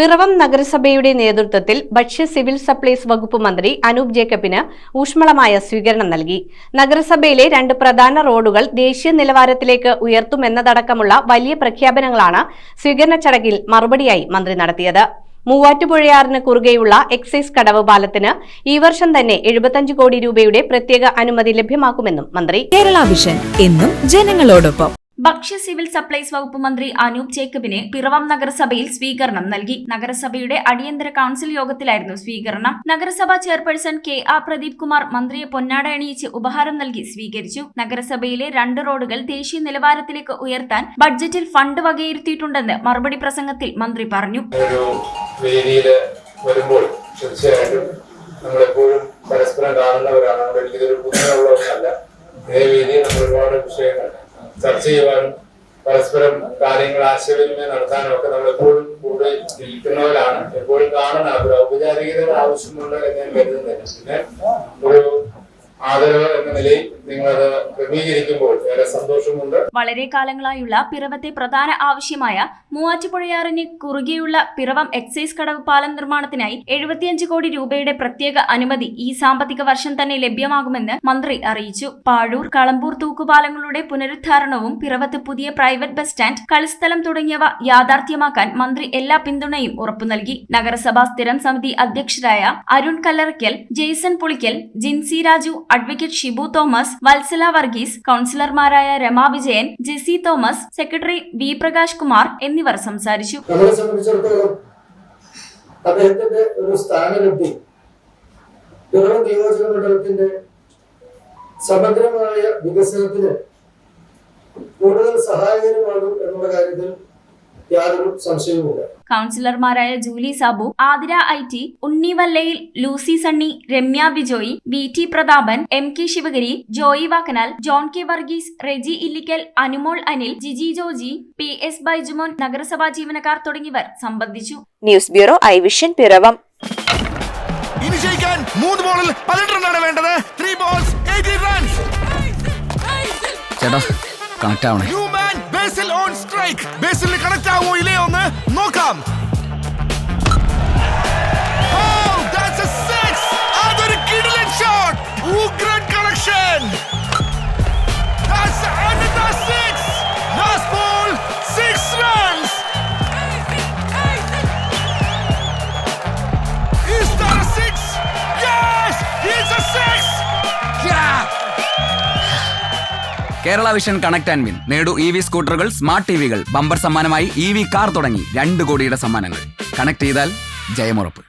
പിറവം നഗരസഭയുടെ നേതൃത്വത്തിൽ ഭക്ഷ്യ സിവിൽ സപ്ലൈസ് വകുപ്പ് മന്ത്രി അനൂപ് ജേക്കബിന് ഊഷ്മളമായ സ്വീകരണം നൽകി. നഗരസഭയിലെ 2 പ്രധാന റോഡുകൾ ദേശീയ നിലവാരത്തിലേക്ക് ഉയർത്തുമെന്നതടക്കമുള്ള വലിയ പ്രഖ്യാപനങ്ങളാണ് സ്വീകരണ ചടങ്ങിൽ മറുപടിയായി മന്ത്രി നടത്തിയത്. മൂവാറ്റുപുഴയാറിന് കുറുകെയുള്ള എക്സൈസ് കടവ് പാലത്തിന് ഈ വർഷം തന്നെ 75 കോടി രൂപയുടെ പ്രത്യേക അനുമതി ലഭ്യമാക്കുമെന്നും മന്ത്രി. കേരള വിഷൻ എന്നും ജനങ്ങളോടൊപ്പം. ഭക്ഷ്യ സിവിൽ സപ്ലൈസ് വകുപ്പ് മന്ത്രി അനൂപ് ജേക്കബിന് പിറവം നഗരസഭയിൽ സ്വീകരണം നൽകി. നഗരസഭയുടെ അടിയന്തര കൌൺസിൽ യോഗത്തിലായിരുന്നു സ്വീകരണം. നഗരസഭാ ചെയർപേഴ്സൺ KR പ്രദീപ് കുമാർ മന്ത്രിയെ പൊന്നാട അണിയിച്ച് ഉപഹാരം നൽകി സ്വീകരിച്ചു. നഗരസഭയിലെ 2 റോഡുകൾ ദേശീയ നിലവാരത്തിലേക്ക് ഉയർത്താൻ ബഡ്ജറ്റിൽ ഫണ്ട് വകയിരുത്തിയിട്ടുണ്ടെന്ന് മറുപടി പ്രസംഗത്തിൽ മന്ത്രി പറഞ്ഞു. പരസ്പരം കാണുന്നവരാണ്. എനിക്കിതൊരു പുതുമയുള്ളതല്ല. ഇതേ വേദിയിൽ നമ്മൾ ഒരുപാട് വിഷയങ്ങൾ ചർച്ച ചെയ്യുവാനും പരസ്പരം കാര്യങ്ങൾ ആശയവിനിമയം നടത്താനും ഒക്കെ നമ്മൾ എപ്പോഴും കൂടെ ഇരിക്കുന്നവരാണ്. എപ്പോഴും കാണുന്ന ഒരു ഔപചാരികത ആവശ്യമുണ്ട് എന്ന് ഞാൻ കരുതുന്നില്ല. പിന്നെ ഒരു ആദരവ് എന്ന നിലയിൽ നിങ്ങളത് ക്രമീകരിക്കുമ്പോൾ ഏറെ സന്തോഷമുണ്ട്. വളരെ കാലങ്ങളായുള്ള പിറവത്തെ പ്രധാന ആവശ്യമായ മൂവാറ്റുപുഴയാറിന് കുറുകെയുള്ള പിറവം എക്സൈസ് കടവ് പാലം നിർമ്മാണത്തിനായി 75 കോടി രൂപയുടെ പ്രത്യേക അനുമതി ഈ സാമ്പത്തിക വർഷം തന്നെ ലഭ്യമാകുമെന്ന് മന്ത്രി അറിയിച്ചു. പാഴൂർ, കളമ്പൂർ തൂക്കുപാലങ്ങളുടെ പുനരുദ്ധാരണവും പിറവത്ത് പുതിയ പ്രൈവറ്റ് ബസ് സ്റ്റാൻഡ്, കളിസ്ഥലം തുടങ്ങിയവ യാഥാർത്ഥ്യമാക്കാൻ മന്ത്രി എല്ലാ പിന്തുണയും ഉറപ്പു നൽകി. നഗരസഭാ സ്ഥിരം സമിതി അധ്യക്ഷരായ അരുൺ കല്ലറയ്ക്കൽ, ജെയ്സൺ പുളിക്കൽ, ജിൻസി രാജു, അഡ്വക്കേറ്റ് ഷിബു തോമസ്, വത്സല വർഗീസ്, കൌൺസിലർമാരായ രമാ വിജയൻ, ജെസി തോമസ്, സെക്രട്ടറി വി പ്രകാശ് കുമാർ എന്നിവർ സംസാരിച്ചു. നമ്മളെ സംബന്ധിച്ചിടത്തോളം അദ്ദേഹത്തിന്റെ ഒരു സ്ഥാനലബ്ധി പിറവം നിയോജക മണ്ഡലത്തിന്റെ സമഗ്രമായ വികസനത്തിന് കൂടുതൽ സഹായകരമാകും എന്നുള്ള കാര്യത്തിൽ യാതൊരു സംശയവുമില്ല. കൌൺസിലർമാരായ Julie Sabu, Athira IT, Unni Vallayil, Lucy Sunny, Ramya Bijoy, VT Prathapan, MK Sivagiri, Joy Vakkanal, John K Varghese, Reji Illickal, Anumol Anil, Jiji Joji, PS Baijumon, നഗരസഭാ ജീവനക്കാർ തുടങ്ങിയവർ സംബന്ധിച്ചു. News bureau I vision Piravom. ഇനി ജയിക്കാൻ 3 ബോളിൽ 18 റണ്ണാണ് വേണ്ടത്. 3 balls 18 runs. ചേട്ടാ കണക്ട് ആവണേ. Basil on strike. ബേസിലിന് കണക്ട് ആവോ ഇല്ലയോ എന്ന് നോക്കാം. That's a 6. അതൊരു കിടിലൻ ഷോട്ട്. ഉഗ്രൻ connection. That's another 6. Last ball 6 runs. Is that a 6? Yes, it's a 6. Yeah. Kerala vision connect and win. നേടൂ EV സ്കൂട്ടറുകൾ, സ്മാർട്ട് TVകൾ, ബമ്പർ സമ്മാനമായി EV കാർ തുടങ്ങി 2 കോടിയുടെ സമ്മാനങ്ങൾ. കണക്ട് ചെയ്താൽ ജയമുറപ്പ്.